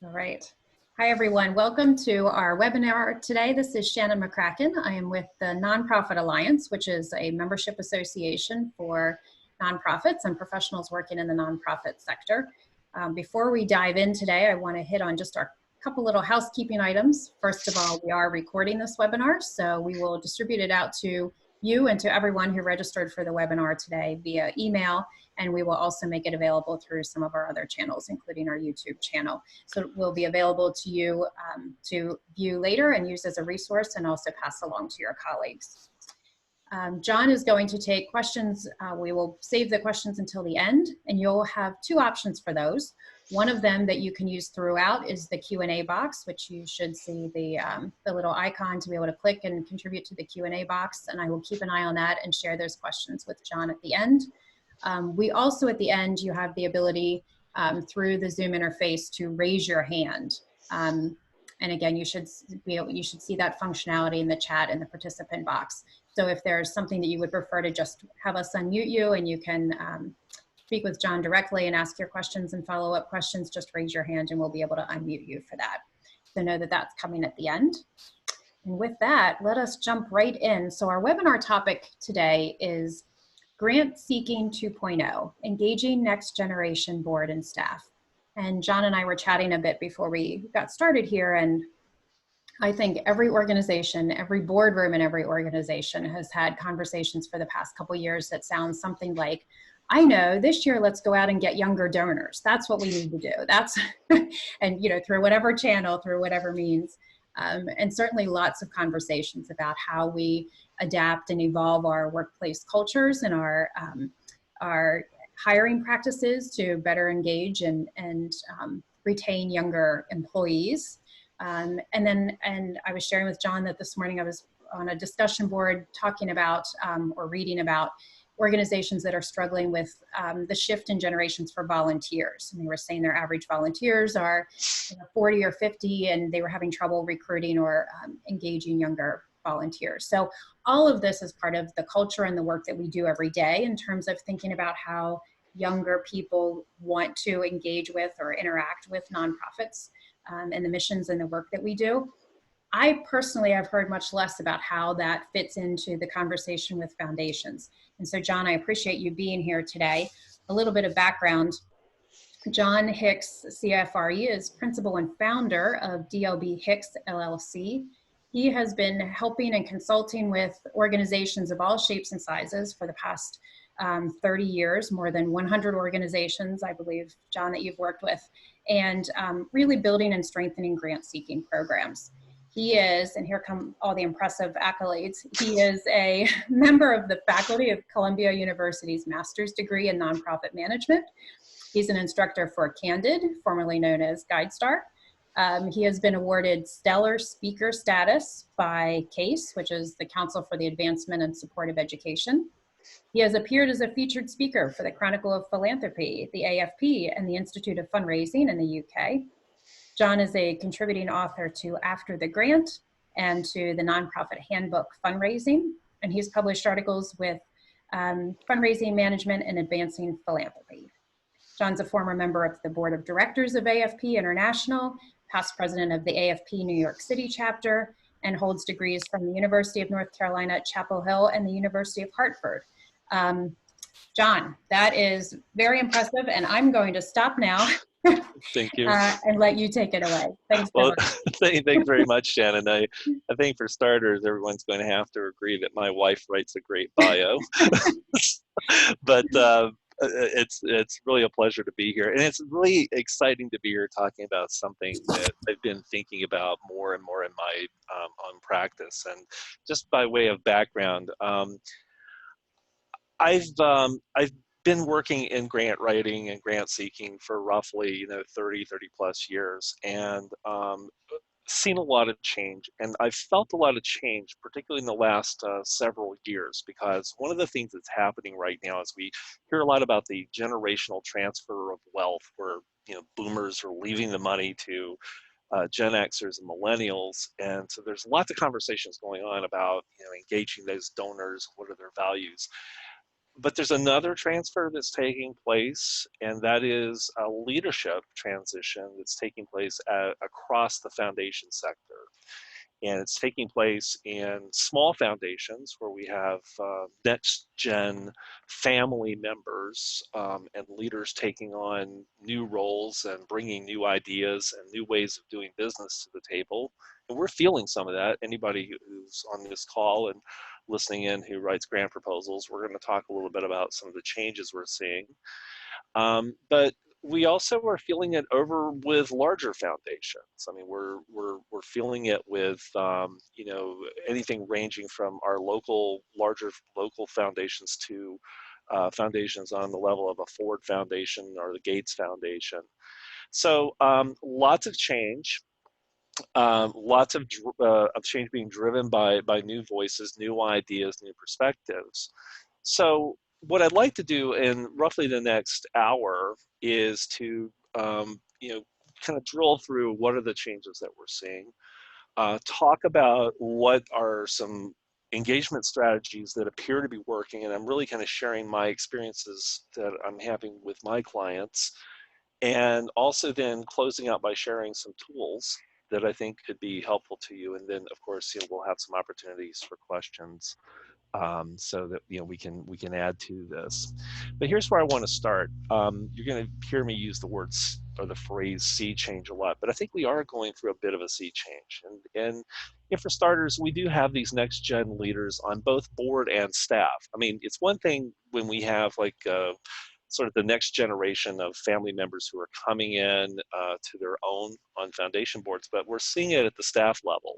All right. Hi, everyone. Welcome to our webinar today. This is Shannon McCracken. I am with the Nonprofit Alliance, which is a membership association for nonprofits and professionals working in the nonprofit sector. Before we dive in today, I want to hit on just our couple little housekeeping items. First of all, we are recording this webinar, so we will distribute it out to you and to everyone who registered for the webinar today via email, and we will also make it available through some of our other channels, including our YouTube channel. So it will be available to you to view later and use as a resource, and also pass along to your colleagues. John is going to take questions. We will save the questions until the end, and you'll have two options for those. One of them that you can use throughout is the Q&A box, which you should see the little icon to be able to click and contribute to the Q&A box, and I will keep an eye on that and share those questions with John at the end. We also, at the end, you have the ability through the Zoom interface to raise your hand. And again, you should see that functionality in the chat in the participant box. So if there's something that you would prefer to just have us unmute you and you can speak with John directly and ask your questions and follow-up questions, just raise your hand and we'll be able to unmute you for that. So know that that's coming at the end. And with that, let us jump right in. So our webinar topic today is Grant Seeking 2.0, Engaging Next Generation Board and Staff. And John and I were chatting a bit before we got started here, and I think every organization, every boardroom in every organization has had conversations for the past couple of years that sound something like, I know this year, let's go out and get younger donors. That's what we need to do. That's, and through whatever channel, through whatever means. And certainly lots of conversations about how we adapt and evolve our workplace cultures and our hiring practices to better engage and retain younger employees. And I was sharing with John that this morning I was on a discussion board talking about or reading about organizations that are struggling with the shift in generations for volunteers. And they were saying their average volunteers are 40 or 50, and they were having trouble recruiting or engaging younger volunteers. So all of this is part of the culture and the work that we do every day in terms of thinking about how younger people want to engage with or interact with nonprofits and the missions and the work that we do. I personally have heard much less about how that fits into the conversation with foundations. And so, John, I appreciate you being here today. A little bit of background. John Hicks, CFRE, is principal and founder of DLB Hicks, LLC. He has been helping and consulting with organizations of all shapes and sizes for the past 30 years, more than 100 organizations, I believe, John, that you've worked with, and really building and strengthening grant-seeking programs. He is, and here come all the impressive accolades, he is a member of the faculty of Columbia University's master's degree in nonprofit management. He's an instructor for Candid, formerly known as GuideStar. He has been awarded stellar speaker status by CASE, which is the Council for the Advancement and Support of Education. He has appeared as a featured speaker for the Chronicle of Philanthropy, the AFP, and the Institute of Fundraising in the UK. John is a contributing author to After the Grant and to the nonprofit handbook Fundraising, and he's published articles with Fundraising Management and Advancing Philanthropy. John's a former member of the board of directors of AFP International, past president of the AFP New York City chapter, and holds degrees from the University of North Carolina at Chapel Hill and the University of Hartford. John, that is very impressive, and I'm going to stop now. Thank you. And let you take it away. Thanks so much. Thanks very much, Shannon. I think for starters, everyone's going to have to agree that my wife writes a great bio. But it's really a pleasure to be here. And it's really exciting to be here talking about something that I've been thinking about more and more in my own practice. And just by way of background, I've been working in grant writing and grant seeking for roughly 30 plus years, and seen a lot of change. And I've felt a lot of change, particularly in the last several years, because one of the things that's happening right now is we hear a lot about the generational transfer of wealth, where boomers are leaving the money to Gen Xers and millennials, and so there's lots of conversations going on about engaging those donors. What are their values? but there's another transfer that's taking place, and that is a leadership transition that's taking place across the foundation sector. And it's taking place in small foundations where we have next gen family members and leaders taking on new roles and bringing new ideas and new ways of doing business to the table. And we're feeling some of that. Anybody who's on this call and listening in who writes grant proposals, we're going to talk a little bit about some of the changes we're seeing. But we also are feeling it over with larger foundations. I mean, we're feeling it with you know, anything ranging from our larger local foundations to foundations on the level of a Ford Foundation or the Gates Foundation. So lots of change. Lots of change being driven by new voices, new ideas, new perspectives. So what I'd like to do in roughly the next hour is to you know, kind of drill through what are the changes that we're seeing, talk about what are some engagement strategies that appear to be working, and I'm really kind of sharing my experiences that I'm having with my clients, and also then closing out by sharing some tools that I think could be helpful to you. And then, of course, you know, we'll have some opportunities for questions, so that, you know, we can add to this. But here's where I want to start. You're going to hear me use the words or the phrase sea change a lot, but I think we are going through a bit of a sea change. And for starters, we do have these next gen leaders on both board and staff. I mean, it's one thing when we have like sort of the next generation of family members who are coming in to their own on foundation boards, but we're seeing it at the staff level.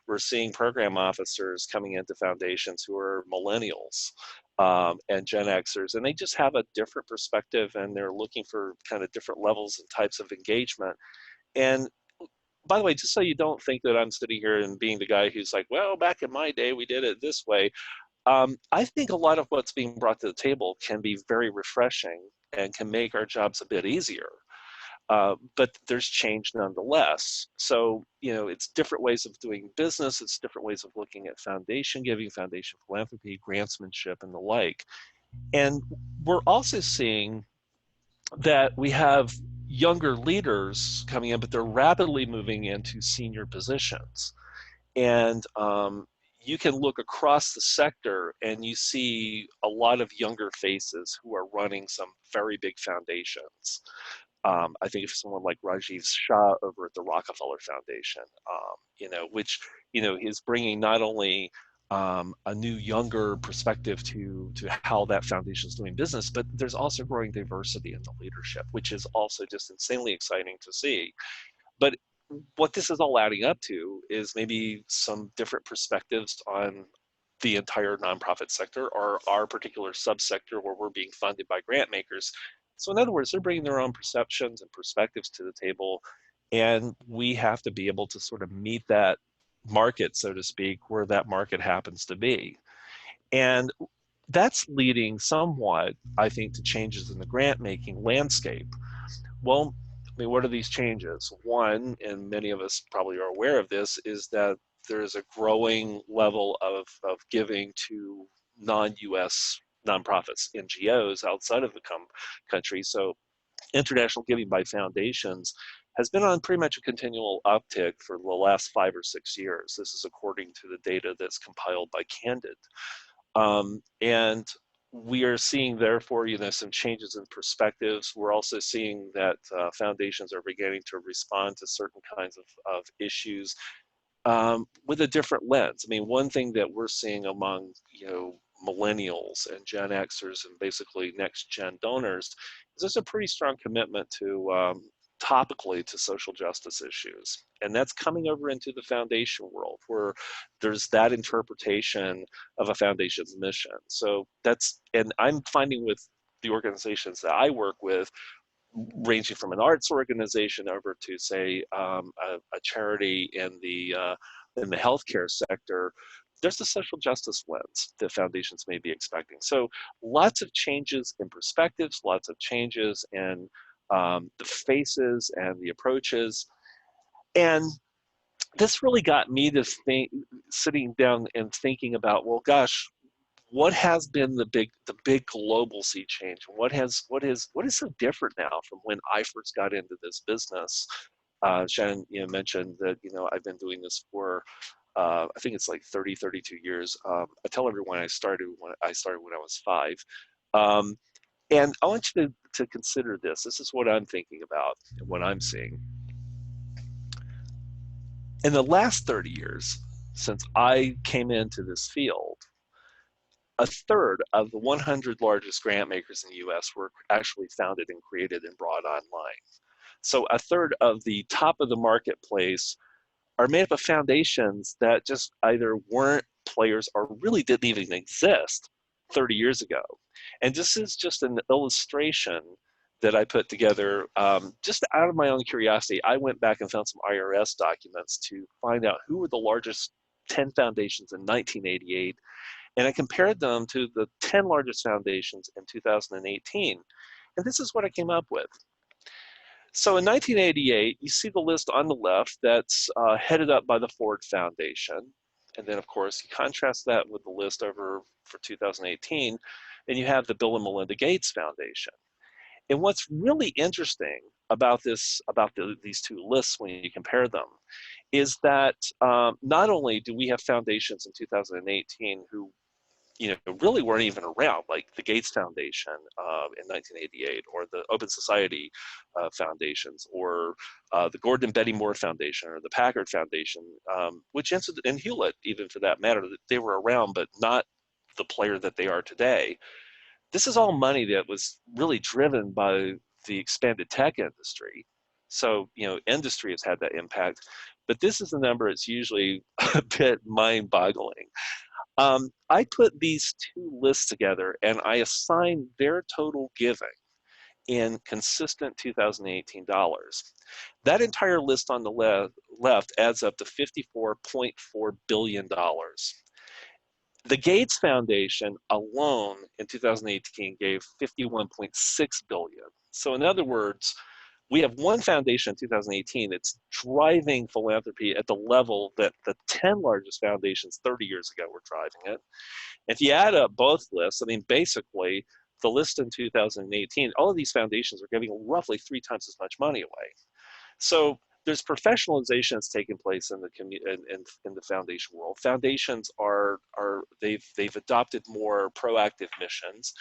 We're seeing program officers coming into foundations who are millennials and Gen Xers, and they just have a different perspective, and they're looking for kind of different levels and types of engagement. And by the way, just so you don't think that I'm sitting here and being the guy who's like, well, back in my day, we did it this way. I think a lot of what's being brought to the table can be very refreshing and can make our jobs a bit easier. But there's change nonetheless. So, you know, it's different ways of doing business. It's different ways of looking at foundation giving, foundation philanthropy, grantsmanship, and the like. And we're also seeing that we have younger leaders coming in, but they're rapidly moving into senior positions. And you can look across the sector and you see a lot of younger faces who are running some very big foundations. I think of someone like Rajiv Shah over at the Rockefeller Foundation, you know, which, you know, is bringing not only a new, younger perspective to how that foundation is doing business, but there's also growing diversity in the leadership, which is also just insanely exciting to see. But what this is all adding up to is maybe some different perspectives on the entire nonprofit sector or our particular subsector where we're being funded by grant makers. So in other words, they're bringing their own perceptions and perspectives to the table, and we have to be able to sort of meet that market, so to speak, where that market happens to be. And that's leading somewhat, I think, to changes in the grant making landscape. Well, I mean, what are these changes? One, and many of us probably are aware of this, is that there is a growing level of giving to non-US nonprofits, NGOs outside of the country. So international giving by foundations has been on pretty much a continual uptick for the last 5 or 6 years. This is according to the data that's compiled by Candid. And we are seeing, therefore, you know, some changes in perspectives. We're also seeing that foundations are beginning to respond to certain kinds of issues with a different lens. I mean, one thing that we're seeing among, you know, millennials and Gen Xers and basically next gen donors is there's a pretty strong commitment to topically to social justice issues. And that's coming over into the foundation world where there's that interpretation of a foundation's mission. So that's, and I'm finding with the organizations that I work with, ranging from an arts organization over to, say, a charity in the healthcare sector, there's a social justice lens that foundations may be expecting. So lots of changes in perspectives, lots of changes in the faces and the approaches. And this really got me to think, sitting down and thinking about, well, gosh, what has been the big global sea change? What is so different now from when I first got into this business? Shannon, mentioned that I've been doing this for I think it's like 30, 32 years. I tell everyone I started when I was 5. Um, and I want you to consider this. This is what I'm thinking about and what I'm seeing. In the last 30 years, since I came into this field, a third of the 100 largest grant makers in the US were actually founded and created and brought online. So a third of the top of the marketplace are made up of foundations that just either weren't players or really didn't even exist 30 years ago. And this is just an illustration that I put together just out of my own curiosity. I went back and found some IRS documents to find out who were the largest 10 foundations in 1988, and I compared them to the 10 largest foundations in 2018. And this is what I came up with. So in 1988, you see the list on the left that's headed up by the Ford Foundation. And then, of course, you contrast that with the list over for 2018, and you have the Bill and Melinda Gates Foundation. And what's really interesting about these two lists when you compare them is that not only do we have foundations in 2018 who really weren't even around, like the Gates Foundation in 1988, or the Open Society foundations, or the Gordon and Betty Moore Foundation, or the Packard Foundation, which and Hewlett, even for that matter, that they were around, but not the player that they are today. This is all money that was really driven by the expanded tech industry. So, industry has had that impact, but this is a number that's usually a bit mind-boggling. I put these two lists together and I assigned their total giving in consistent 2018 dollars. That entire list on the left adds up to $54.4 billion. The Gates Foundation alone in 2018 gave 51.6 billion. So in other words, we have one foundation in 2018 that's driving philanthropy at the level that the 10 largest foundations 30 years ago were driving it. If you add up both lists, I mean, basically, the list in 2018, all of these foundations are giving roughly 3 times as much money away. So there's professionalization that's taking place in the foundation world. Foundations they've adopted more proactive missions,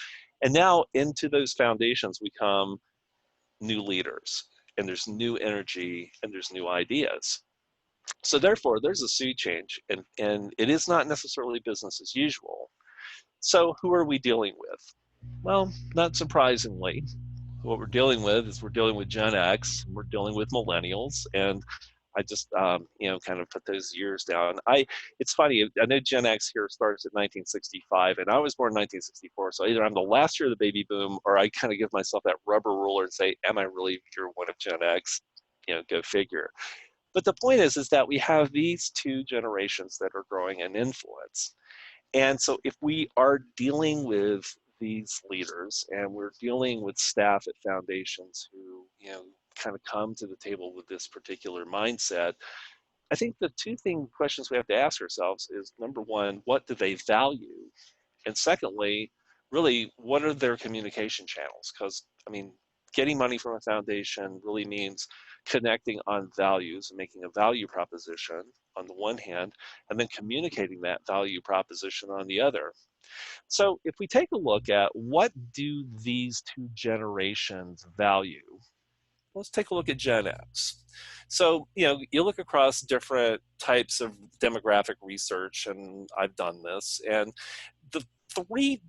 and now into those foundations we come new leaders, and there's new energy, and there's new ideas. So therefore, there's a sea change, and it is not necessarily business as usual. So who are we dealing with? Well, not surprisingly, what we're dealing with Gen X, we're dealing with millennials, and I just kind of put those years down. It's funny, I know Gen X here starts at 1965, and I was born in 1964, so either I'm the last year of the baby boom, or I kind of give myself that rubber ruler and say, am I really year one of Gen X? Go figure. But the point is that we have these two generations that are growing in influence. And so if we are dealing with these leaders and we're dealing with staff at foundations who, kind of come to the table with this particular mindset, I think the two questions we have to ask ourselves is, number one, what do they value? And secondly, really, what are their communication channels? Because, I mean, getting money from a foundation really means connecting on values and making a value proposition on the one hand, and then communicating that value proposition on the other. So if we take a look at what do these two generations value, let's take a look at Gen X. So, you look across different types of demographic research, and I've done this, and the three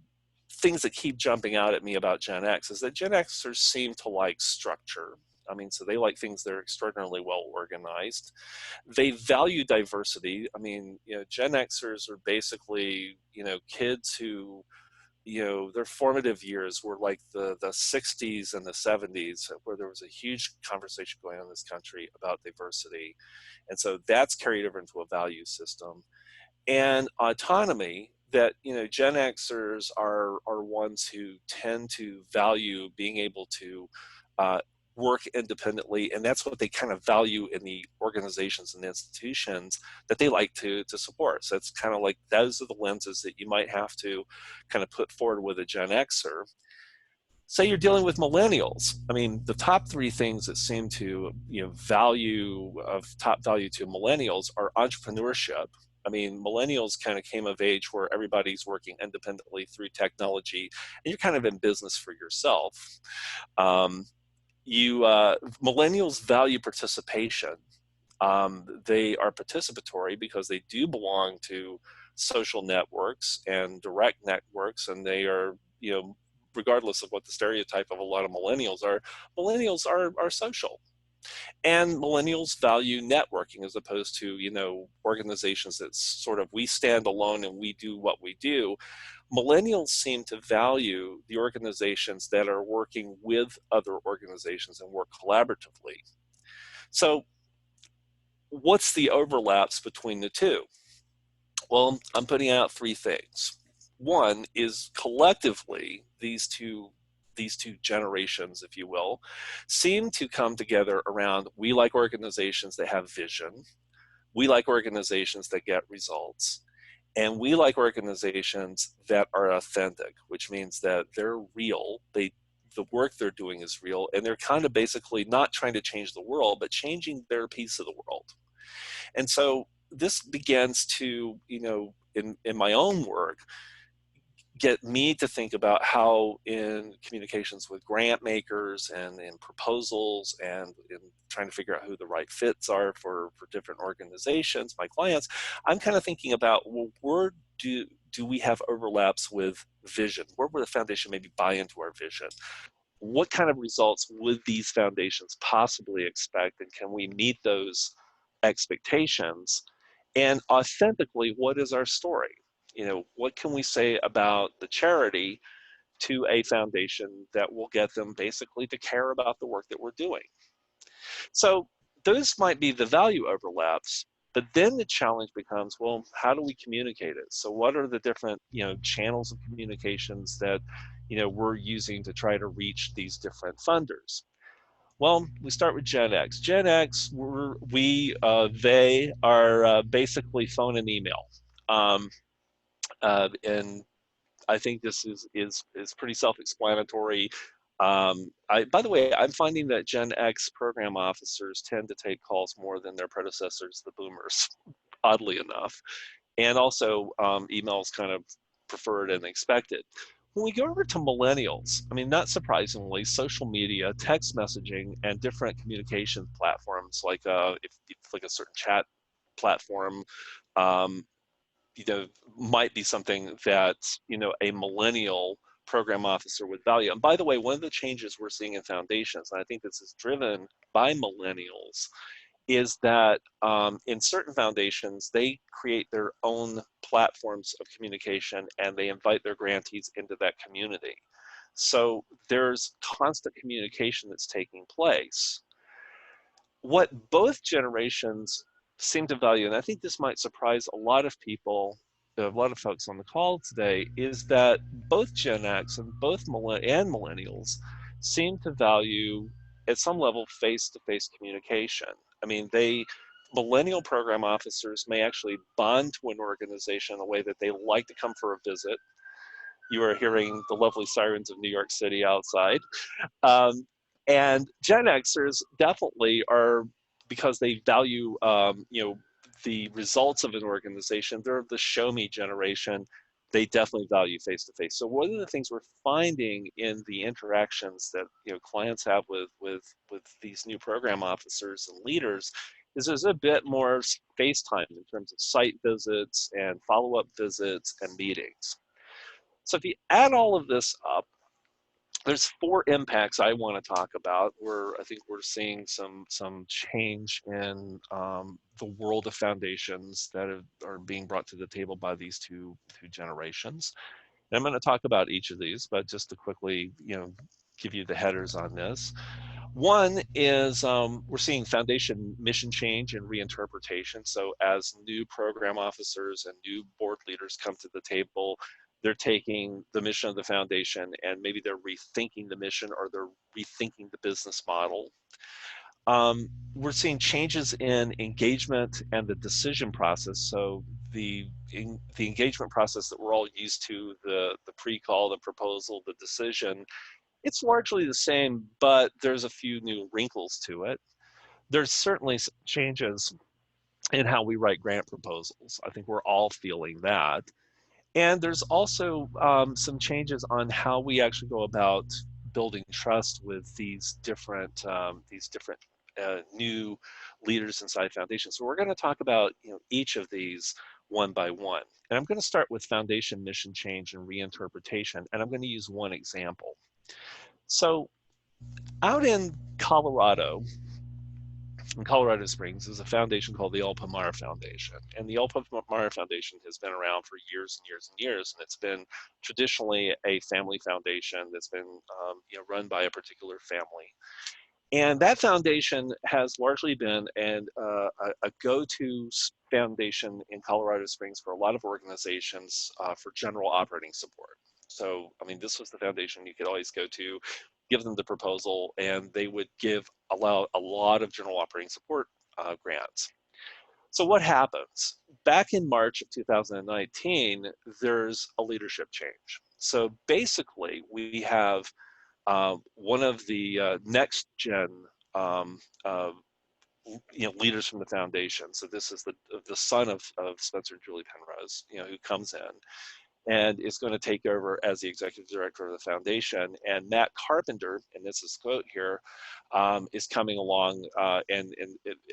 things that keep jumping out at me about Gen X is that Gen Xers seem to like structure. I mean, so they like things that are extraordinarily well organized. They value diversity. I mean, Gen Xers are basically, kids who, their formative years were like the 60s and the 70s, where there was a huge conversation going on in this country about diversity. And so that's carried over into a value system. And autonomy, that Gen Xers are ones who tend to value being able to work independently, and that's what they kind of value in the organizations and institutions that they like to support. So it's kind of like those are the lenses that you might have to kind of put forward with a Gen Xer. Say you're dealing with millennials. I mean, the top three things that seem to, value of top value to millennials are entrepreneurship. I mean, millennials kind of came of age where everybody's working independently through technology, and you're kind of in business for yourself. Um, Millennials value participation. They are participatory because they do belong to social networks and direct networks, and they are, regardless of what the stereotype of a lot of millennials are social. And millennials value networking as opposed to, organizations that sort of we stand alone and we do what we do. Millennials seem to value the organizations that are working with other organizations and work collaboratively. So what's the overlaps between the two? Well, I'm putting out three things. One is collectively, these two generations, if you will, seem to come together around we like organizations that have vision, we like organizations that get results, and we like organizations that are authentic, which means that they're real. The work they're doing is real, and they're kind of basically not trying to change the world, but changing their piece of the world. And so this begins to, in my own work, get me to think about how in communications with grant makers and in proposals and in trying to figure out who the right fits are for different organizations, my clients, I'm kind of thinking about, well, where do we have overlaps with vision? Where would the foundation maybe buy into our vision? What kind of results would these foundations possibly expect, and can we meet those expectations? And authentically, what is our story? What can we say about the charity to a foundation that will get them basically to care about the work that we're doing? So those might be the value overlaps, but then the challenge becomes, well, how do we communicate it? So what are the different, channels of communications that, we're using to try to reach these different funders? Well, we start with Gen X. Gen X, they are basically phone and email. And I think this is pretty self-explanatory. By the way, I'm finding that Gen X program officers tend to take calls more than their predecessors, the boomers, oddly enough. And also, emails kind of preferred and expected. When we go over to millennials, I mean, not surprisingly, social media, text messaging, and different communication platforms like if like a certain chat platform, um, might be something that, a millennial program officer would value. And by the way, one of the changes we're seeing in foundations, and I think this is driven by millennials, is that in certain foundations, they create their own platforms of communication and they invite their grantees into that community. So there's constant communication that's taking place. What both generations seem to value, and I think this might surprise a lot of people, a lot of folks on the call today, is that both Gen X and both millennials seem to value, at some level, face-to-face communication. I mean, millennial program officers may actually bond to an organization in a way that they like to come for a visit. You are hearing the lovely sirens of New York City outside. Um, and Gen Xers definitely are, because they value, the results of an organization. They're the show me generation. They definitely value face to face. So one of the things we're finding in the interactions that clients have with these new program officers and leaders is there's a bit more face time in terms of site visits and follow-up visits and meetings. So if you add all of this up, there's four impacts I want to talk about where I think we're seeing some change in the world of foundations that are being brought to the table by these two generations. And I'm going to talk about each of these, but just to quickly give you the headers on this. One is we're seeing foundation mission change and reinterpretation. So as new program officers and new board leaders come to the table, they're taking the mission of the foundation and maybe they're rethinking the mission or they're rethinking the business model. We're seeing changes in engagement and the decision process. So the engagement process that we're all used to, the pre-call, the proposal, the decision, it's largely the same, but there's a few new wrinkles to it. There's certainly changes in how we write grant proposals. I think we're all feeling that. And there's also some changes on how we actually go about building trust with these different new leaders inside foundations. So we're going to talk about each of these one by one. And I'm going to start with foundation mission change and reinterpretation. And I'm going to use one example. So out in Colorado Springs, is a foundation called the El Pomar Foundation. And the El Pomar Foundation has been around for years and years and years. And it's been traditionally a family foundation that's been run by a particular family. And that foundation has largely been a go-to foundation in Colorado Springs for a lot of organizations for general operating support. So, I mean, this was the foundation you could always go to, give them the proposal, and they would allow a lot of general operating support grants. So what happens? Back in March of 2019, there's a leadership change. So basically, we have one of the next gen leaders from the foundation. So this is the son of Spencer and Julie Penrose, who comes in and is going to take over as the executive director of the foundation. And Matt Carpenter, and this is a quote here, is coming along and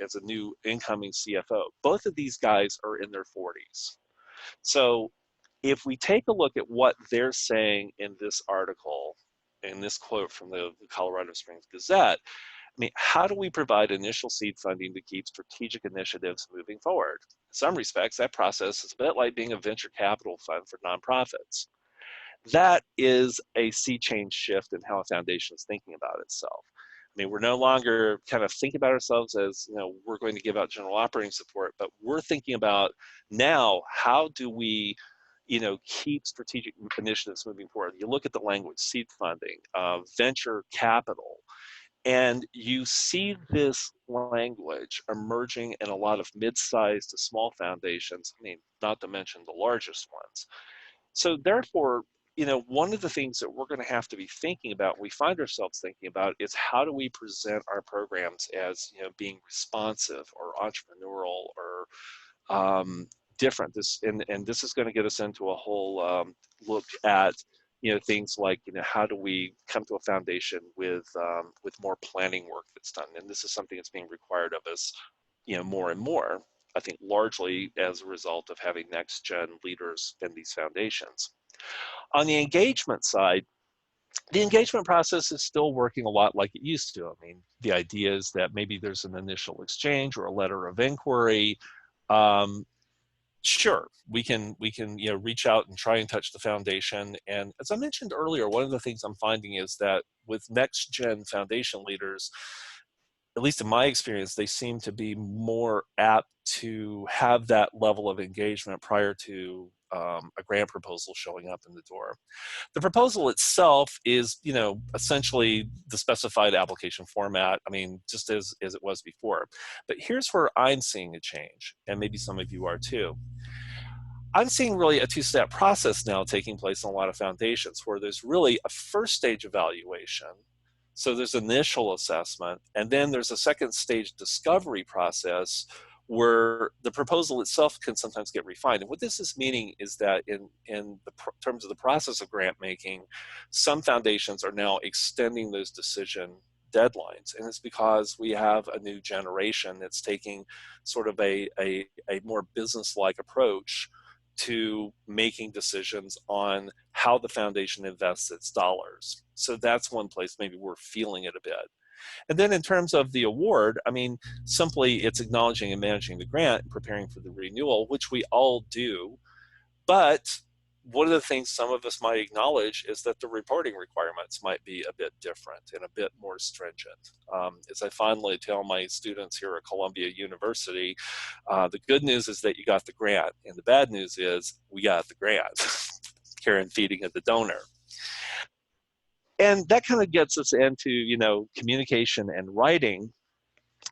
as a new incoming CFO. Both of these guys are in their 40s. So if we take a look at what they're saying in this article, in this quote from the Colorado Springs Gazette, I mean, how do we provide initial seed funding to keep strategic initiatives moving forward? In some respects, that process is a bit like being a venture capital fund for nonprofits. That is a sea change shift in how a foundation is thinking about itself. I mean, we're no longer kind of thinking about ourselves as, we're going to give out general operating support, but we're thinking about now, how do we keep strategic initiatives moving forward? You look at the language, seed funding, venture capital, and you see this language emerging in a lot of mid-sized to small foundations, I mean, not to mention the largest ones. So therefore, one of the things that we're going to have to be thinking about, we find ourselves thinking about, is how do we present our programs as, being responsive or entrepreneurial or different. This is going to get us into a whole look at things like how do we come to a foundation with more planning work that's done, and this is something that's being required of us more and more, I think, largely as a result of having next gen leaders in these foundations. On the engagement side, the engagement process is still working a lot like it used to. I mean, the idea is that maybe there's an initial exchange or a letter of inquiry. Sure, we can reach out and try and touch the foundation. And as I mentioned earlier, one of the things I'm finding is that with next gen foundation leaders, at least in my experience, they seem to be more apt to have that level of engagement prior to a grant proposal showing up in the door. The proposal itself is, essentially the specified application format. I mean, just as it was before. But here's where I'm seeing a change, and maybe some of you are too. I'm seeing really a two-step process now taking place in a lot of foundations, where there's really a first stage evaluation. So there's initial assessment, and then there's a second stage discovery process where the proposal itself can sometimes get refined. And what this is meaning is that in terms of the process of grant making, some foundations are now extending those decision deadlines. And it's because we have a new generation that's taking sort of a more business-like approach to making decisions on how the foundation invests its dollars. So that's one place maybe we're feeling it a bit. And then in terms of the award, I mean, simply it's acknowledging and managing the grant and preparing for the renewal, which we all do. But one of the things some of us might acknowledge is that the reporting requirements might be a bit different and a bit more stringent. As I fondly tell my students here at Columbia University, the good news is that you got the grant, and the bad news is we got the grant. care and feeding of the donor. And that kind of gets us into, communication and writing.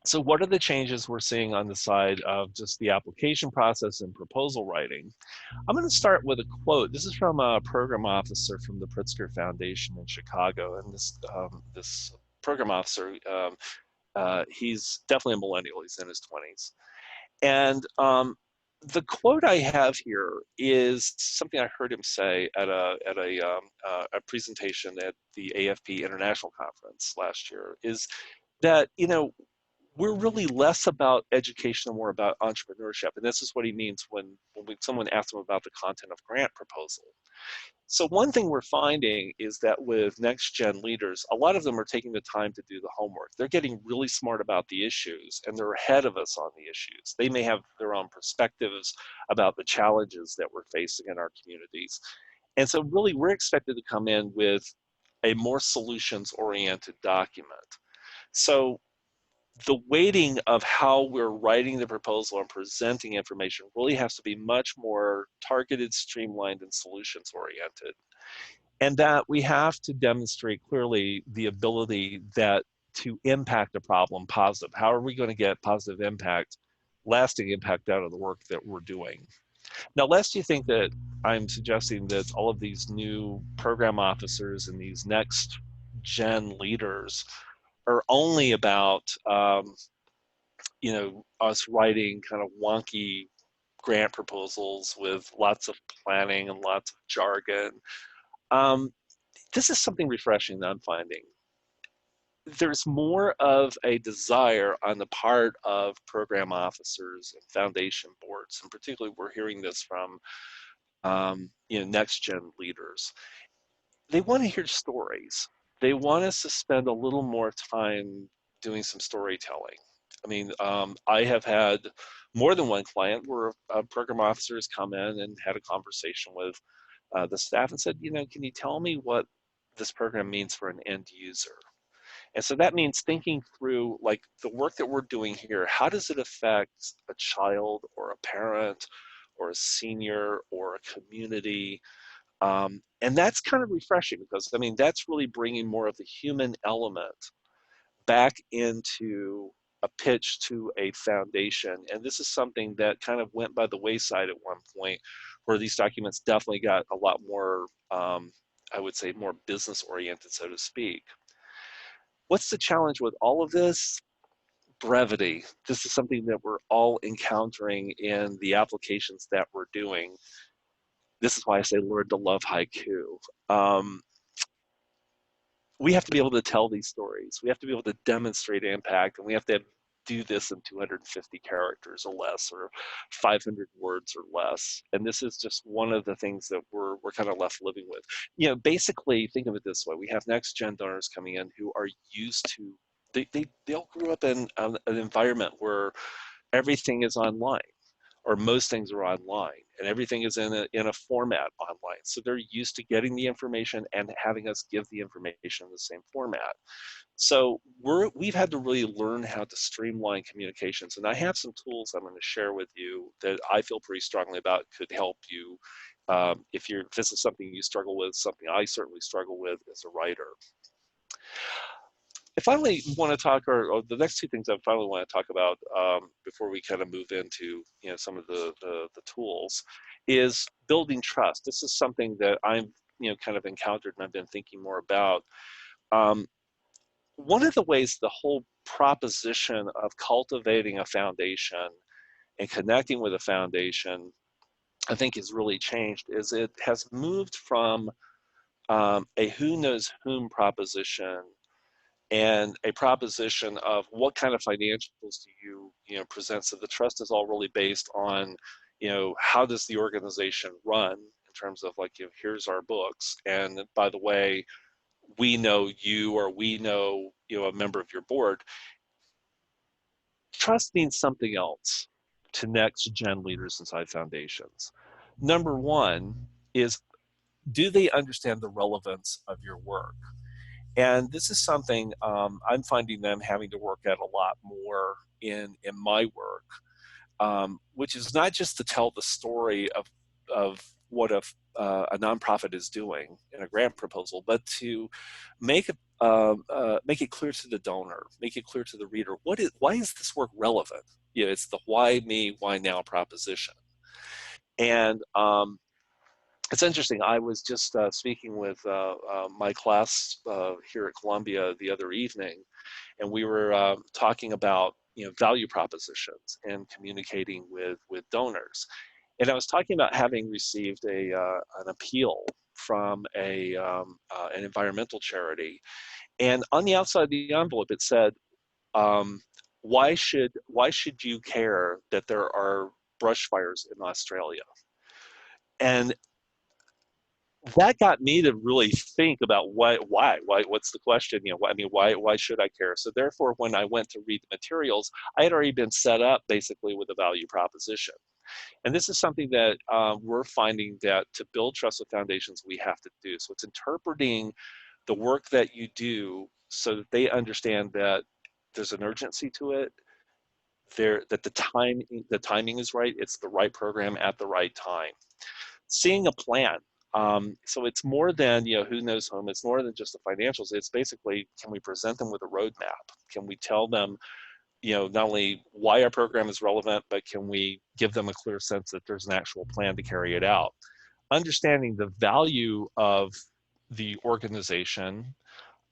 So what are the changes we're seeing on the side of just the application process and proposal writing? I'm going to start with a quote. This is from a program officer from the Pritzker Foundation in Chicago. And this program officer, he's definitely a millennial. He's in his 20s. And the quote I have here is something I heard him say at a presentation at the AFP International Conference last year, is that, we're really less about education and more about entrepreneurship. And this is what he means when someone asks him about the content of grant proposal. So one thing we're finding is that with next gen leaders, a lot of them are taking the time to do the homework. They're getting really smart about the issues, and they're ahead of us on the issues. They may have their own perspectives about the challenges that we're facing in our communities. And so really we're expected to come in with a more solutions-oriented document. So the weighting of how we're writing the proposal and presenting information really has to be much more targeted, streamlined, and solutions oriented. And that we have to demonstrate clearly the ability to impact a problem positive. How are we going to get positive impact, lasting impact out of the work that we're doing? Now, lest you think that I'm suggesting that all of these new program officers and these next gen leaders are only about us writing kind of wonky grant proposals with lots of planning and lots of jargon. This is something refreshing that I'm finding. There's more of a desire on the part of program officers and foundation boards, and particularly we're hearing this from next gen leaders. They want to hear stories. They want us to spend a little more time doing some storytelling. I mean, I have had more than one client where a program officer has come in and had a conversation with the staff and said, can you tell me what this program means for an end user? And so that means thinking through, like, the work that we're doing here, how does it affect a child or a parent or a senior or a community? And that's kind of refreshing because, that's really bringing more of the human element back into a pitch to a foundation. And this is something that kind of went by the wayside at one point, where these documents definitely got a lot more, I would say, more business oriented, so to speak. What's the challenge with all of this? Brevity. This is something that we're all encountering in the applications that we're doing. This is why I say learn to love haiku. We have to be able to tell these stories. We have to be able to demonstrate impact, and we have to do this in 250 characters or less, or 500 words or less. And this is just one of the things that we're kind of left living with. Basically, think of it this way: we have next gen donors coming in who are used to, they all grew up in an environment where everything is online, or most things are online, and everything is in a format online. So they're used to getting the information and having us give the information in the same format. So we've had to really learn how to streamline communications. And I have some tools I'm going to share with you that I feel pretty strongly about could help you if this is something you struggle with, something I certainly struggle with as a writer. I finally want to talk, or the next two things I finally want to talk about before we kind of move into some of the tools, is building trust. This is something that I've kind of encountered and I've been thinking more about. One of the ways the whole proposition of cultivating a foundation and connecting with a foundation, I think, has really changed, is it has moved from a who knows whom proposition and a proposition of what kind of financials do you present. So the trust is all really based on, how does the organization run in terms of, like, here's our books, and by the way, we know you, or we know a member of your board. Trust means something else to next gen leaders inside foundations. Number one is, do they understand the relevance of your work? And this is something I'm finding them having to work at a lot more in my work, which is not just to tell the story of what a a nonprofit is doing in a grant proposal, but to make it make it clear to the donor, make it clear to the reader, why is this work relevant? You know, it's the why me, why now proposition. And it's interesting. I was just speaking with my class here at Columbia the other evening, and we were talking about value propositions and communicating with donors. And I was talking about having received an appeal from an environmental charity, and on the outside of the envelope it said, um, why should you care that there are brush fires in Australia? And that got me to really think about why, what's the question? I mean, why should I care? So therefore, when I went to read the materials, I had already been set up basically with a value proposition. And this is something that we're finding that to build trusted foundations, we have to do. So it's interpreting the work that you do so that they understand that there's an urgency to it, that the timing is right, it's the right program at the right time. Seeing a plan. So it's more than who knows whom. It's more than just the financials. It's basically, can we present them with a roadmap? Can we tell them not only why our program is relevant, but can we give them a clear sense that there's an actual plan to carry it out? Understanding the value of the organization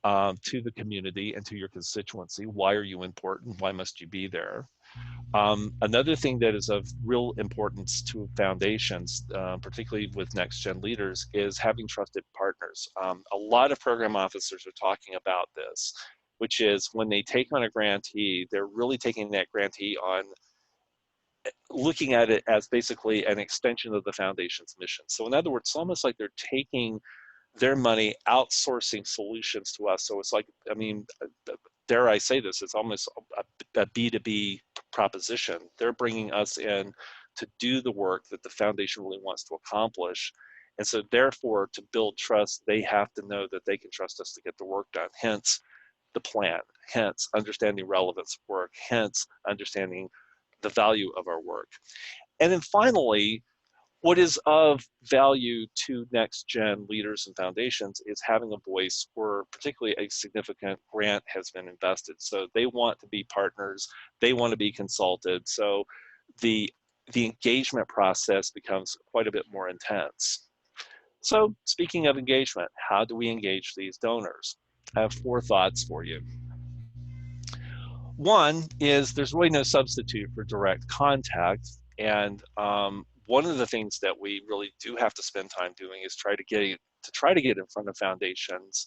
to the community and to your constituency. Why are you important? Why must you be there? Another thing that is of real importance to foundations, particularly with next gen leaders, is having trusted partners. A lot of program officers are talking about this, which is when they take on a grantee, they're really taking that grantee on, looking at it as basically an extension of the foundation's mission. So in other words, it's almost like they're taking their money, outsourcing solutions to us. So it's like, I mean, dare I say this, it's almost a B2B proposition. They're bringing us in to do the work that the foundation really wants to accomplish. And so therefore, to build trust, they have to know that they can trust us to get the work done. Hence the plan, hence understanding relevance of work, hence understanding the value of our work. And then finally, what is of value to next gen leaders and foundations is having a voice where particularly a significant grant has been invested. So they want to be partners, they want to be consulted. So the engagement process becomes quite a bit more intense. So speaking of engagement, how do we engage these donors? I have 4 thoughts for you. One is there's really no substitute for direct contact. And one of the things that we really do have to spend time doing is try to get in front of foundations.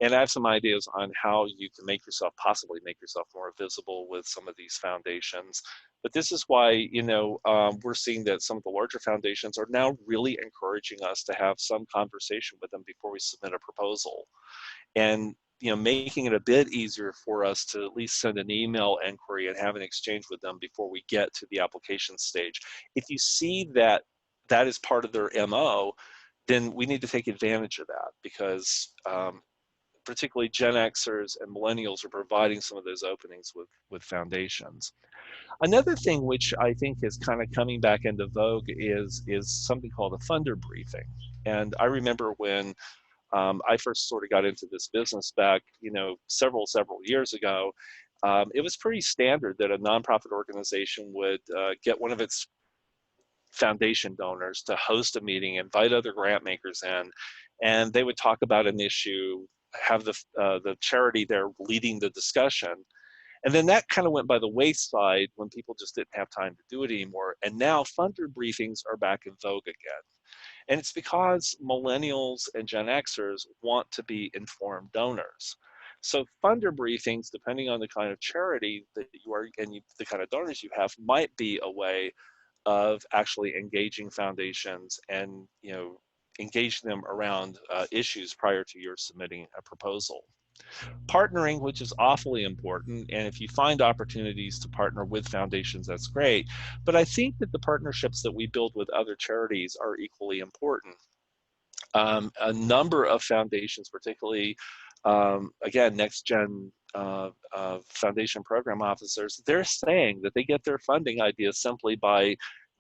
And I have some ideas on how you can possibly make yourself more visible with some of these foundations. But this is why, we're seeing that some of the larger foundations are now really encouraging us to have some conversation with them before we submit a proposal. And making it a bit easier for us to at least send an email inquiry and have an exchange with them before we get to the application stage. If you see that that is part of their MO, then we need to take advantage of that, because particularly Gen Xers and millennials are providing some of those openings with foundations. Another thing which I think is kind of coming back into vogue is something called a funder briefing. And I remember when I first sort of got into this business back, several years ago. It was pretty standard that a nonprofit organization would get one of its foundation donors to host a meeting, invite other grant makers in, and they would talk about an issue, have the charity there leading the discussion. And then that kind of went by the wayside when people just didn't have time to do it anymore. And now funder briefings are back in vogue again. And it's because millennials and Gen Xers want to be informed donors. So funder briefings, depending on the kind of charity that you are and the kind of donors you have, might be a way of actually engaging foundations and engaging them around issues prior to your submitting a proposal. Partnering, which is awfully important, and if you find opportunities to partner with foundations, that's great. But I think that the partnerships that we build with other charities are equally important. A number of foundations, particularly again, next gen foundation program officers, they're saying that they get their funding ideas simply by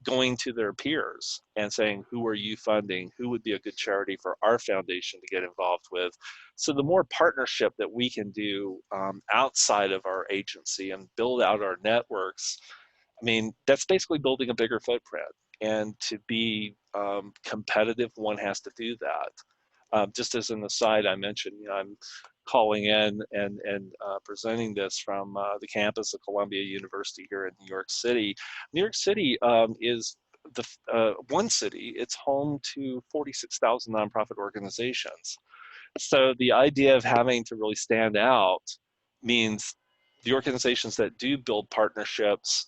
going to their peers and saying, who are you funding? Who would be a good charity for our foundation to get involved with? So the more partnership that we can do outside of our agency and build out our networks, I mean, that's basically building a bigger footprint. And to be competitive, one has to do that. Just as an aside, I mentioned, I'm calling in and presenting this from the campus of Columbia University here in New York City. New York City is the one city. It's home to 46,000 nonprofit organizations. So the idea of having to really stand out means the organizations that do build partnerships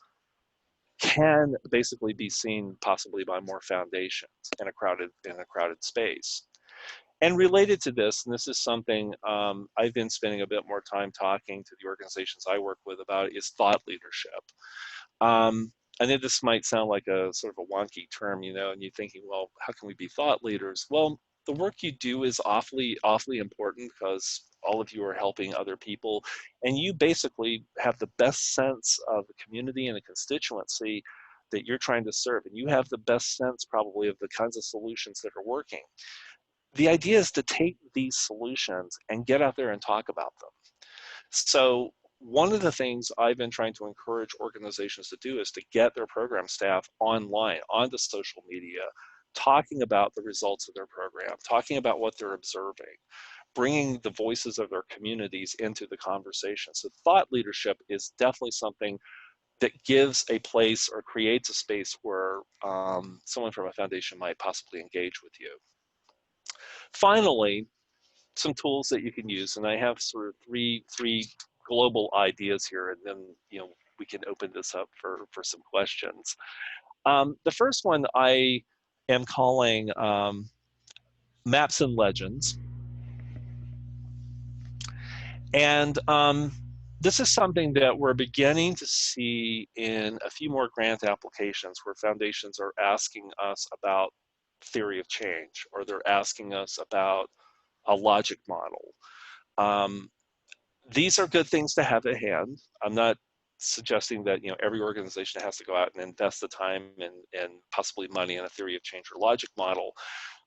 can basically be seen possibly by more foundations in a crowded space. And related to this, and this is something I've been spending a bit more time talking to the organizations I work with about, is thought leadership. I know this might sound like a sort of a wonky term, and you're thinking, well, how can we be thought leaders? Well, the work you do is awfully important, because all of you are helping other people, and you basically have the best sense of the community and the constituency that you're trying to serve, and you have the best sense probably of the kinds of solutions that are working. The idea is to take these solutions and get out there and talk about them. So one of the things I've been trying to encourage organizations to do is to get their program staff online, onto social media, talking about the results of their program, talking about what they're observing, bringing the voices of their communities into the conversation. So thought leadership is definitely something that gives a place or creates a space where someone from a foundation might possibly engage with you. Finally, some tools that you can use, and I have sort of three global ideas here, and then we can open this up for some questions. The first one I am calling Maps and Legends, and this is something that we're beginning to see in a few more grant applications, where foundations are asking us about theory of change, or they're asking us about a logic model. These are good things to have at hand. I'm not suggesting that every organization has to go out and invest the time and possibly money in a theory of change or logic model,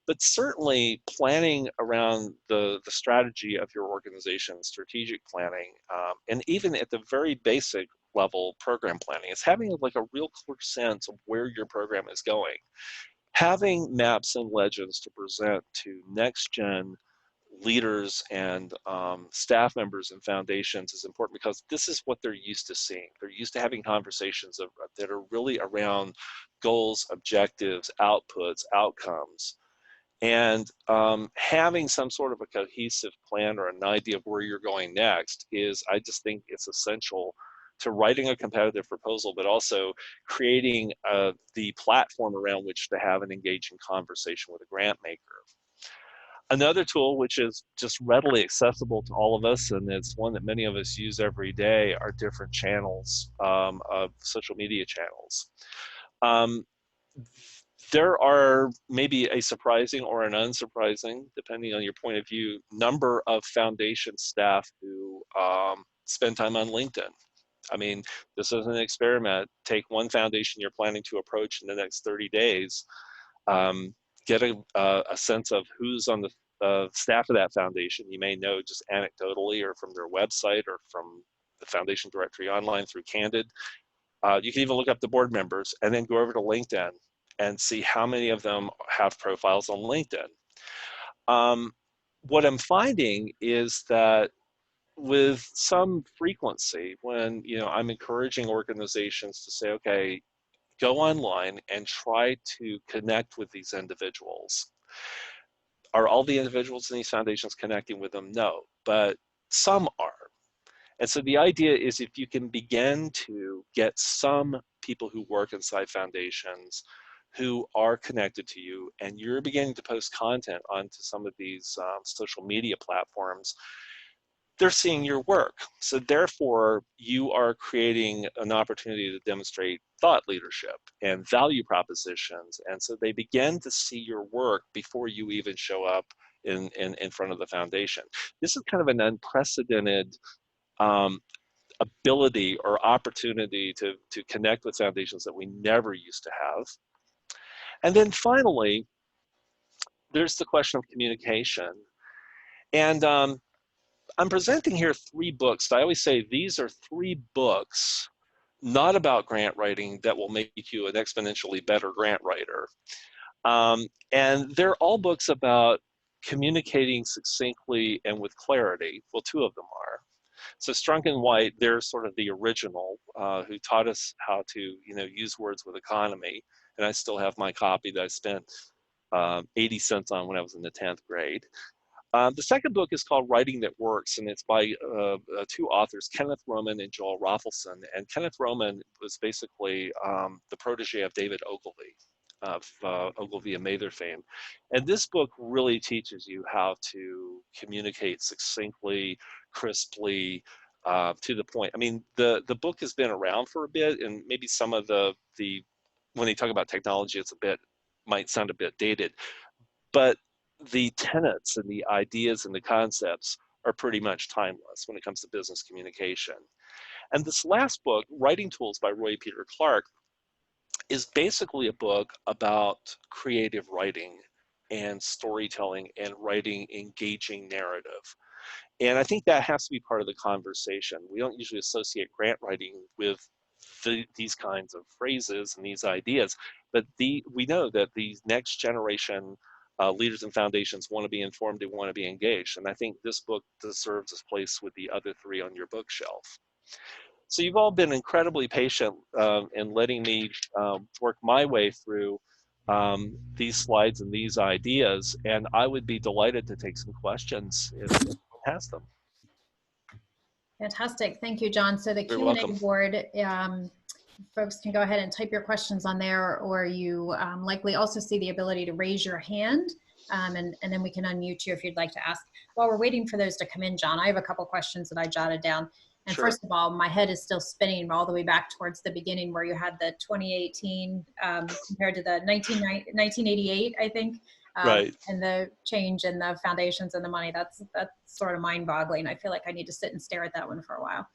but certainly planning around the strategy of your organization, strategic planning, and even at the very basic level, program planning, is having like a real clear sense of where your program is going. Having maps and legends to present to next gen leaders and staff members and foundations is important, because this is what they're used to seeing. They're used to having conversations that are really around goals, objectives, outputs, outcomes. And having some sort of a cohesive plan or an idea of where you're going next I just think it's essential to writing a competitive proposal, but also creating the platform around which to have an engaging conversation with a grant maker. Another tool, which is just readily accessible to all of us, and it's one that many of us use every day, are different channels of social media channels. There are maybe a surprising or an unsurprising, depending on your point of view, number of foundation staff who spend time on LinkedIn. I mean, this is an experiment. Take one foundation you're planning to approach in the next 30 days, get a sense of who's on the staff of that foundation. You may know just anecdotally or from their website or from the foundation directory online through Candid. You can even look up the board members, and then go over to LinkedIn and see how many of them have profiles on LinkedIn. What I'm finding is that with some frequency, when I'm encouraging organizations to say, okay, go online and try to connect with these individuals. Are all the individuals in these foundations connecting with them? No, but some are. And so the idea is, if you can begin to get some people who work inside foundations who are connected to you, and you're beginning to post content onto some of these social media platforms, they're seeing your work. So therefore, you are creating an opportunity to demonstrate thought leadership and value propositions. And so they begin to see your work before you even show up in front of the foundation. This is kind of an unprecedented ability or opportunity to connect with foundations that we never used to have. And then finally, there's the question of communication. And I'm presenting here 3 books. I always say these are 3 books, not about grant writing, that will make you an exponentially better grant writer. And they're all books about communicating succinctly and with clarity. Well, 2 of them are. So Strunk and White, they're sort of the original who taught us how to, use words with economy. And I still have my copy that I spent 80 cents on when I was in the 10th grade. The second book is called Writing That Works, and it's by 2 authors, Kenneth Roman and Joel Rothelson. And Kenneth Roman was basically the protege of David Ogilvy of Ogilvy and Mather fame. And this book really teaches you how to communicate succinctly, crisply, to the point. I mean, the book has been around for a bit, and maybe some of the when they talk about technology, might sound a bit dated, but the tenets and the ideas and the concepts are pretty much timeless when it comes to business communication. And this last book, Writing Tools by Roy Peter Clark, is basically a book about creative writing and storytelling and writing engaging narrative. And I think that has to be part of the conversation. We don't usually associate grant writing with these kinds of phrases and these ideas, but we know that these next generation leaders and foundations want to be informed, they want to be engaged. And I think this book deserves its place with the other 3 on your bookshelf. So you've all been incredibly patient in letting me work my way through these slides and these ideas, and I would be delighted to take some questions if anyone has them. Fantastic. Thank you, John. So the You're Q&A welcome. board, folks can go ahead and type your questions on there, or you likely also see the ability to raise your hand, and then we can unmute you if you'd like to ask. While we're waiting for those to come in, John, I have a couple questions that I jotted down. And Sure. first of all, my head is still spinning all the way back towards the beginning where you had the 2018 compared to the 1988, I think. Right. And the change in the foundations and the money, that's sort of mind-boggling. I feel like I need to sit and stare at that one for a while.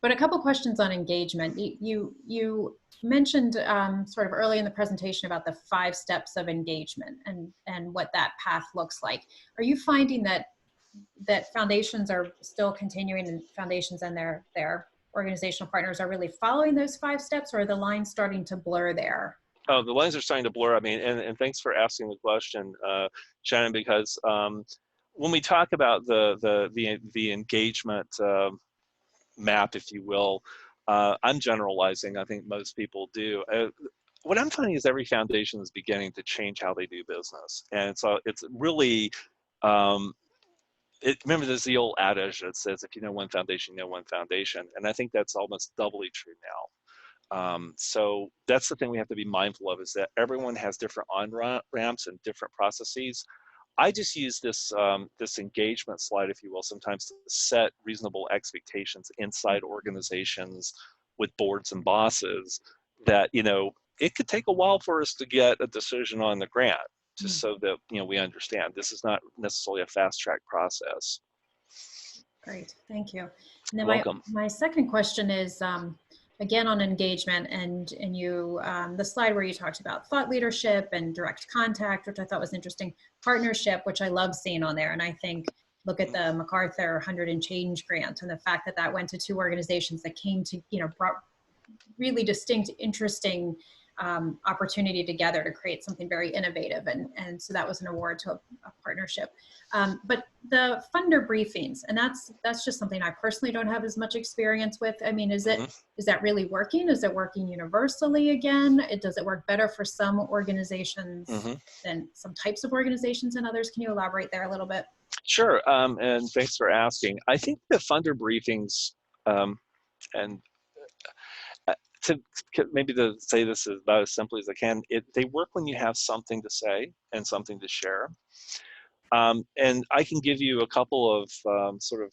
But a couple questions on engagement. You mentioned sort of early in the presentation about the 5 steps of engagement and what that path looks like. Are you finding that foundations are still continuing, and foundations and their organizational partners are really following those 5 steps, or are the lines starting to blur there? Oh, the lines are starting to blur. I mean, and thanks for asking the question, Shannon, because when we talk about the engagement map, if you will, I'm generalizing. I think most people do. What I'm finding is every foundation is beginning to change how they do business, and so it's really. Remember, there's the old adage that says, if you know one foundation, you know one foundation. And I think that's almost doubly true now. So that's the thing we have to be mindful of, is that everyone has different on-ramps and different processes. I just use this, this engagement slide, if you will, sometimes to set reasonable expectations inside organizations with boards and bosses that, it could take a while for us to get a decision on the grant, just so that we understand this is not necessarily a fast track process. Great, thank you. And then Welcome. my second question is again on engagement, and you the slide where you talked about thought leadership and direct contact, which I thought was interesting. Partnership, which I love seeing on there, and I think look at the MacArthur 100 and change grant and the fact that that went to 2 organizations that came to brought really distinct, interesting opportunity together to create something very innovative, and so that was an award to a partnership. But the funder briefings, and that's just something I personally don't have as much experience with. I mean, is that really working? Is it working universally again? Does it work better for some organizations than some types of organizations and others? Can you elaborate there a little bit? Sure, and thanks for asking. I think the funder briefings, and maybe to say this is about as simply as I can, they work when you have something to say and something to share. And I can give you a couple of sort of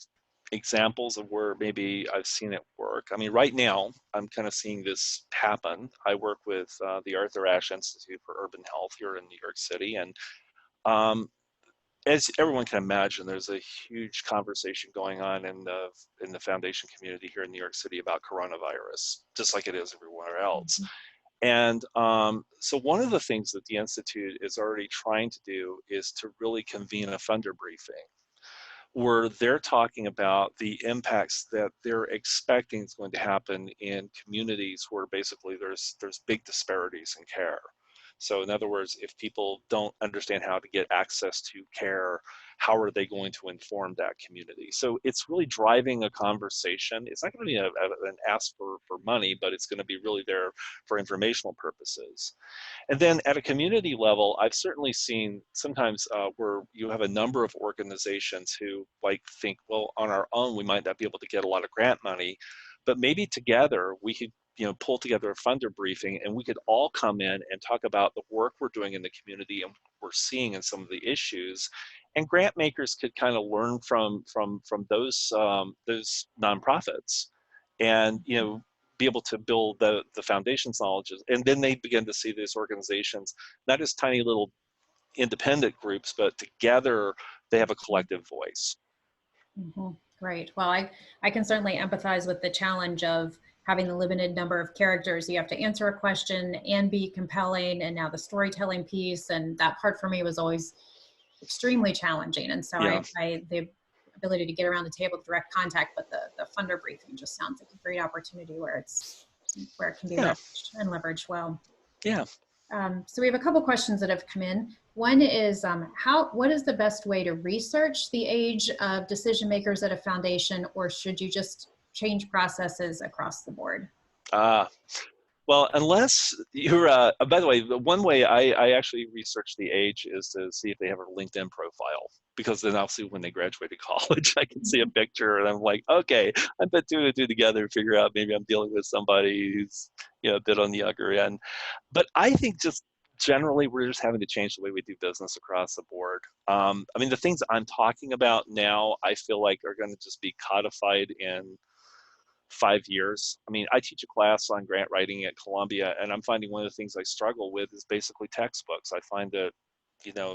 examples of where maybe I've seen it work. I mean, right now, I'm kind of seeing this happen. I work with the Arthur Ashe Institute for Urban Health here in New York City, and as everyone can imagine, there's a huge conversation going on in the foundation community here in New York City about coronavirus, just like it is everywhere else. Mhm. And so one of the things that the Institute is already trying to do is to really convene a funder briefing where they're talking about the impacts that they're expecting is going to happen in communities where basically there's big disparities in care. So in other words, if people don't understand how to get access to care, how are they going to inform that community? So it's really driving a conversation. It's not going to be an ask for money, but it's going to be really there for informational purposes. And then at a community level, I've certainly seen sometimes where you have a number of organizations who like think, well, on our own, we might not be able to get a lot of grant money, but maybe together we could, pull together a funder briefing and we could all come in and talk about the work we're doing in the community and what we're seeing in some of the issues. And grant makers could kind of learn from those nonprofits, and be able to build the foundation's knowledge, and then they begin to see these organizations not as tiny little independent groups, but together they have a collective voice. Mhm. Great. Well, I can certainly empathize with the challenge of having the limited number of characters. You have to answer a question and be compelling, and now the storytelling piece, and that part for me was always extremely challenging. And so Yeah, the ability to get around the table, direct contact, but the funder briefing just sounds like a great opportunity where it can be yeah, leveraged well. yeah. So we have a couple questions that have come in. One is what is the best way to research the age of decision makers at a foundation, or should you just change processes across the board? uh, Well, unless you're, by the way, the one way I actually research the age is to see if they have a LinkedIn profile, because then I'll see when they graduated college. I can see a picture and I'm like, okay, I put two and two together and figure out maybe I'm dealing with somebody who's, a bit on the younger end. But I think just generally we're just having to change the way we do business across the board. I mean, the things I'm talking about now, I feel like are going to just be codified in 5 years. I mean, I teach a class on grant writing at Columbia, and I'm finding one of the things I struggle with is basically textbooks. I find that,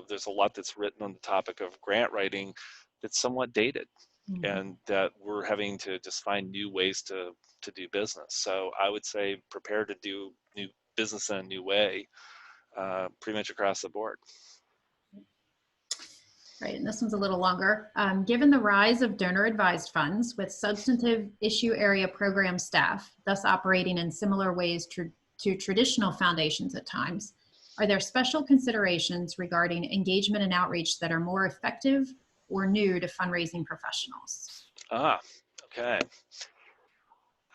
there's a lot that's written on the topic of grant writing that's somewhat dated, Mhm. and that we're having to just find new ways to do business. So I would say prepare to do new business in a new way, pretty much across the board. Right, and this one's a little longer. Given the rise of donor-advised funds with substantive issue area program staff, thus operating in similar ways to traditional foundations at times, are there special considerations regarding engagement and outreach that are more effective or new to fundraising professionals? Ah, okay.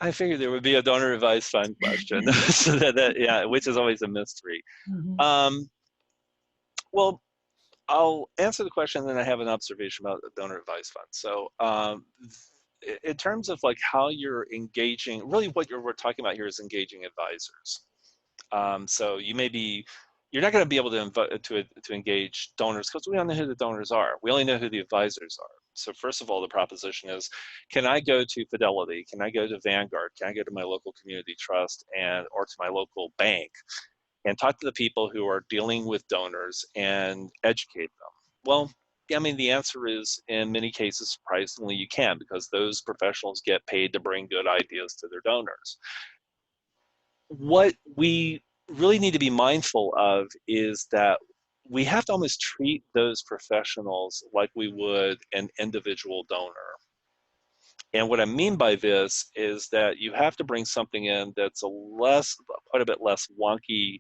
I figured there would be a donor advised fund question, so yeah, which is always a mystery. Mhm. Um, well, I'll answer the question, and then I have an observation about the donor advised fund. So, in terms of like how you're engaging, really what we're talking about here is engaging advisors. So you're not going to be able to to engage donors because we don't know who the donors are. We only know who the advisors are. So first of all, the proposition is, can I go to Fidelity? Can I go to Vanguard? Can I go to my local community trust or to my local bank and talk to the people who are dealing with donors and educate them? Well, yeah, I mean, the answer is in many cases, surprisingly, you can, because those professionals get paid to bring good ideas to their donors. What we really need to be mindful of is that we have to almost treat those professionals like we would an individual donor. And what I mean by this is that you have to bring something in that's quite a bit less wonky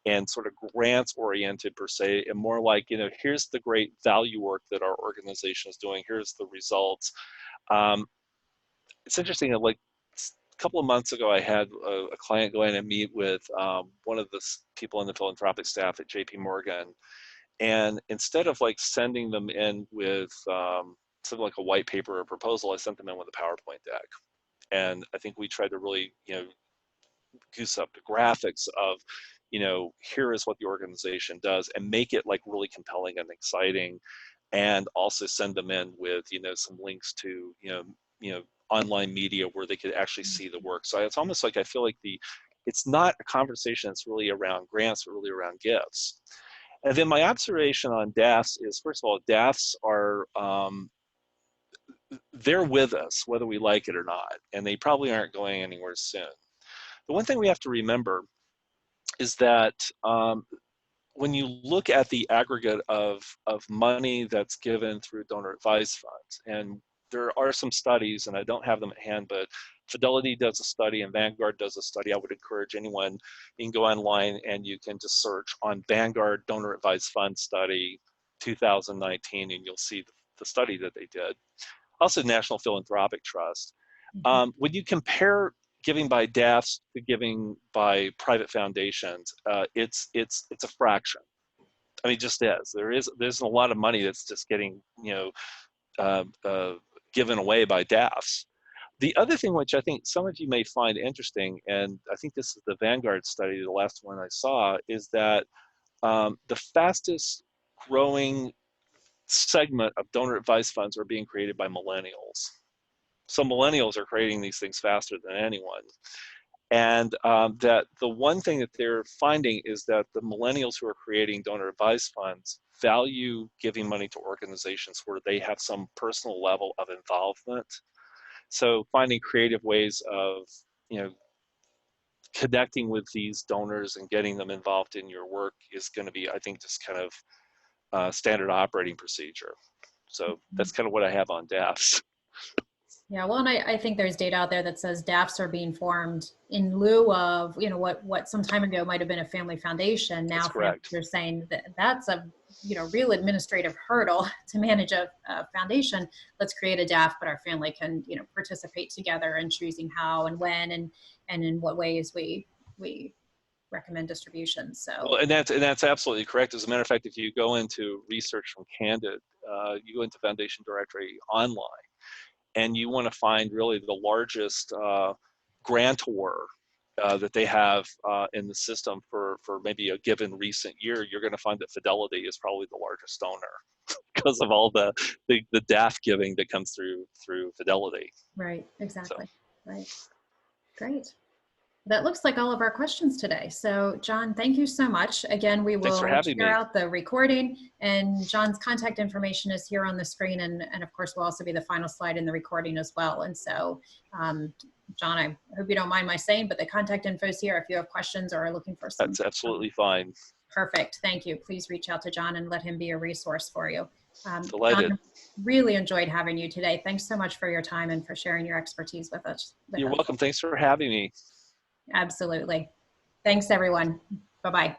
and sort of grants oriented per se, and more like, here's the great value work that our organization is doing. Here's the results. Um, it's interesting that like a couple of months ago, I had a client go in and meet with one of the people in the philanthropic staff at JP Morgan. And instead of like sending them in with something like a white paper or proposal, I sent them in with a PowerPoint deck. And I think we tried to really, goose up the graphics of, here is what the organization does, and make it like really compelling and exciting, and also send them in with, some links to, online media where they could actually see the work. So it's almost like I feel like it's not a conversation that's really around grants, but really around gifts. And then my observation on DAFs is, first of all, DAFs are, they're with us, whether we like it or not, and they probably aren't going anywhere soon. The one thing we have to remember is that when you look at the aggregate of money that's given through donor advised funds, and there are some studies, and I don't have them at hand, but Fidelity does a study and Vanguard does a study. I would encourage anyone, you can go online and you can just search on Vanguard Donor Advised Fund Study 2019, and you'll see the study that they did. Also, National Philanthropic Trust. When you compare giving by DAFs to giving by private foundations, it's a fraction. I mean, it just is. There's a lot of money that's just getting given away by DAFs. The other thing which I think some of you may find interesting, and I think this is the Vanguard study, the last one I saw, is that the fastest growing segment of donor advised funds are being created by millennials. So millennials are creating these things faster than anyone. And that the one thing that they're finding is that the millennials who are creating donor advised funds value giving money to organizations where they have some personal level of involvement. So finding creative ways of, connecting with these donors and getting them involved in your work is going to be, I think, just kind of standard operating procedure. So that's kind of what I have on DAFs. Yeah, well, and I think there's data out there that says DAFs are being formed in lieu of, what some time ago might have been a family foundation. Now families are saying that that's a, real administrative hurdle to manage a foundation. Let's create a DAF, but our family can, participate together in choosing how and when and in what ways we recommend distribution. So, well, and that's absolutely correct. As a matter of fact, if you go into research from Candid, you go into Foundation Directory online, and you want to find really the largest grantor that they have in the system for maybe a given recent year, you're going to find that Fidelity is probably the largest donor because of all the DAF giving that comes through Fidelity. Right, exactly. So. Right. Great. That looks like all of our questions today. So John, thank you so much. Again, we will share out the recording, and John's contact information is here on the screen. And of course, will also be the final slide in the recording as well. And so, John, I hope you don't mind my saying, but the contact info is here if you have questions or are looking for some. That's absolutely fine. Perfect. Thank you. Please reach out to John and let him be a resource for you. Delighted. John, really enjoyed having you today. Thanks so much for your time and for sharing your expertise with us. You're welcome. Thanks for having me. Absolutely. Thanks, everyone. Bye-bye.